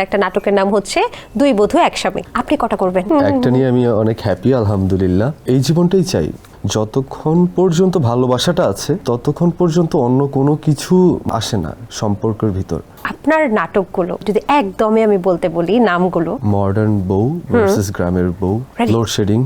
একটা নাটকের নাম হচ্ছে দুই বধূ এক স্বামী। আপনি কটা করবেন? একটা নিয়ে আমি অনেক হ্যাপি, আলহামদুলিল্লাহ। এই জীবনটাই চাই, যতক্ষণ পর্যন্ত ভালোবাসাটা আছে ততক্ষণ পর্যন্ত অন্য কোনো কিছু আসে না সম্পর্কের ভিতর। আপনার নাটকগুলো যদি একদমই আমি বলতে বলি নামগুলো, মডার্ন বউ ভার্সেস গ্রামের বউ, লোডশেডিং,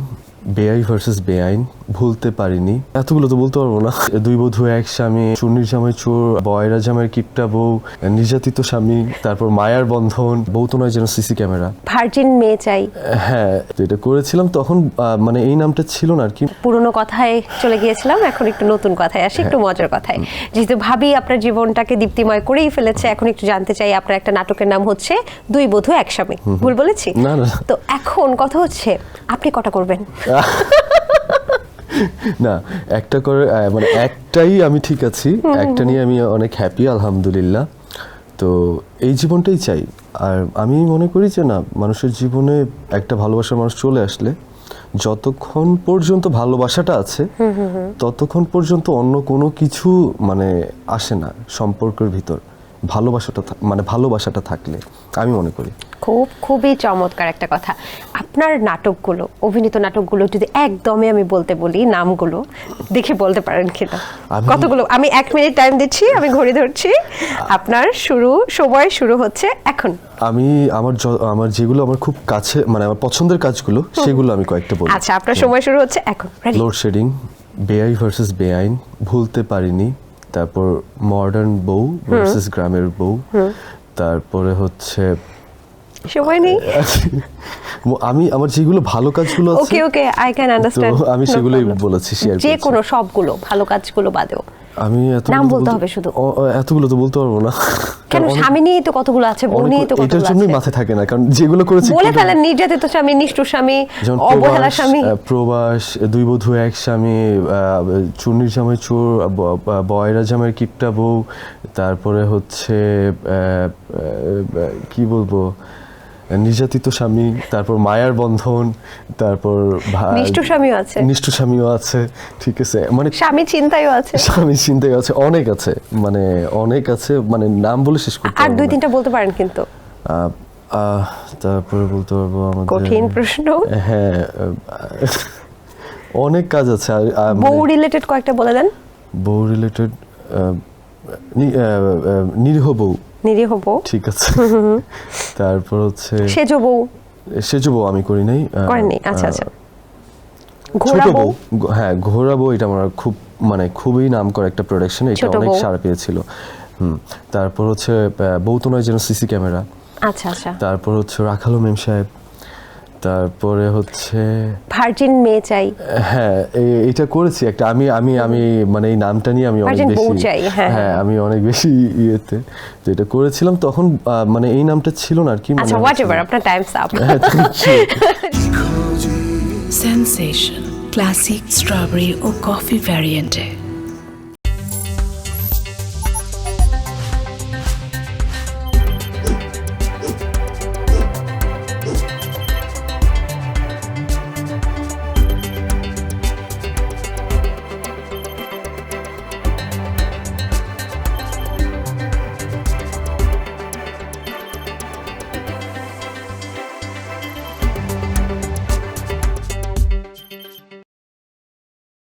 বেআই ভার্সেস বেআইন, ভুলতে পারিনি, এতগুলো তো বলতে পারবো না। দুই বধূ এক স্বামী, চুন্নির জামাই চোর, বয়রা জামাইয়ের কিপটা বউ, নির্যাতিত স্বামী, তারপর মায়ার বন্ধন, বউ তো নয় যেন সিসি ক্যামেরা, ভার্জিন মেয়ে চাই। হ্যাঁ, তো এটা করেছিলাম তখন মানে এই নামটা ছিল না আর কি। পুরনো কথায় চলে গিয়েছিলাম, এখন একটু নতুন কথায় আসি, একটু মজার কথায়। যেহেতু ভাবি আপনার জীবনটাকে দীপ্তিময় করেই ফেলেছে, এখন একটু জানতে চাই আপনার একটা নাটকের নাম হচ্ছে দুই বধূ এক স্বামী। ভুল বলেছি? না না, তো এখন কথা হচ্ছে আপনি কটা করবেন? না, একটা করে মানে একটাই আমি ঠিক আছি, একটা নিয়ে আমি অনেক হ্যাপি, আলহামদুলিল্লাহ। তো এই জীবনটাই চাই। আর আমি মনে করি যে না, মানুষের জীবনে একটা ভালোবাসার মানুষ চলে আসলে যতক্ষণ পর্যন্ত ভালোবাসাটা আছে ততক্ষণ পর্যন্ত অন্য কোনো কিছু মানে আসে না সম্পর্কের ভিতর। ভালোবাসাটা থাকলে আমি মনে করি। খুবই চমৎকার একটা কথা। আপনার নাটকগুলো, অভিনীত নাটকগুলো যদি একদমই আমি বলতে বলি নামগুলো, দেখে বলতে পারেন কিনা? কতগুলো? আমি 1 মিনিট টাইম দিচ্ছি, আমি ঘড়ি ধরছি। আপনার সময় শুরু হচ্ছে এখন। আমি আমার যেগুলো আমার খুব কাছে, মানে আমার পছন্দের কাজগুলো, সেগুলো আমি কয়েকটা বলি। আচ্ছা, আপনার সময় শুরু হচ্ছে এখন। লোডশেডিং, বেআই ভার্সেস বেআইন, ভুলতে পারিনি, তারপর মডার্ন বউ ভার্সেস গ্রামের বউ, তারপরে হচ্ছে সময় নেই। আমি আমার যেগুলো ভালো কাজগুলো আছে, ওকে আই ক্যান আন্ডারস্ট্যান্ড, আমি সেগুলোই বলেছি, শেয়ার যে করছি। কোনো সবগুলো ভালো কাজগুলো বাদেও আমি নাম বলতে হবে শুধু। এতগুলো তো বলতে পারবো না। কেন? স্বামী নিয়ে তো কতগুলো আছে, বউ নিয়ে তো কতগুলো আছে। এটার জন্যই মাথায় থাকে না, কারণ যেগুলো করেছি বলে ফেলেন। নির্যাতিত স্বামী, নিষ্ঠুর স্বামী, অবহেলা স্বামী, প্রবাস, দুই বধূ এক স্বামী, চুন্নির জামাই চোর, বয়রা জামাইয়ের কিপটা বউ, তারপরে হচ্ছে কি বলবো, নির্যাতিত স্বামী, তারপর মায়ার বন্ধন, তারপর নিষ্ঠুর স্বামীও আছে। ঠিক আছে, মানে স্বামী চিন্তায়ও আছে, অনেক আছে, মানে নাম বলে শেষ করতে আর 2-3টা বলতে পারেন কিন্তু। তারপরে বলতে পারবো আমাদের কঠিন প্রশ্ন। হ্যাঁ, অনেক কাজ আছে। বউ রিলেটেড কয়েকটা বলে দেন। বউ রিলেটেড, নিরীহ বউ, ঠিক আছে। তারপর হচ্ছে সেজ বউ আমি করি নাই। করেননি? আচ্ছা। ছোট বউ, হ্যাঁ, ঘোড়া বউ, এটা আমার খুবই নামকরা একটা প্রোডাকশন, এটা অনেক সাড়া পেয়েছিল। তারপর হচ্ছে বউ তো নয় যেন সিসি ক্যামেরা। আচ্ছা। তারপর হচ্ছে রাখালো মেম সাহেব। তারপরে হচ্ছে ভার্জিন মেয়ে চাই। হ্যাঁ, এটা করেছি একটা। আমি মানে এই নামটা নিয়ে আমি অনেক বেশি, হ্যাঁ, আমি অনেক বেশি ইয়েতে, তো এটা করেছিলাম তখন, মানে এই নামটা ছিল না আর কি। আচ্ছা, হোয়াটএভার, আপনার times up. Sensation classic strawberry ও কফি ভ্যারিয়েন্টে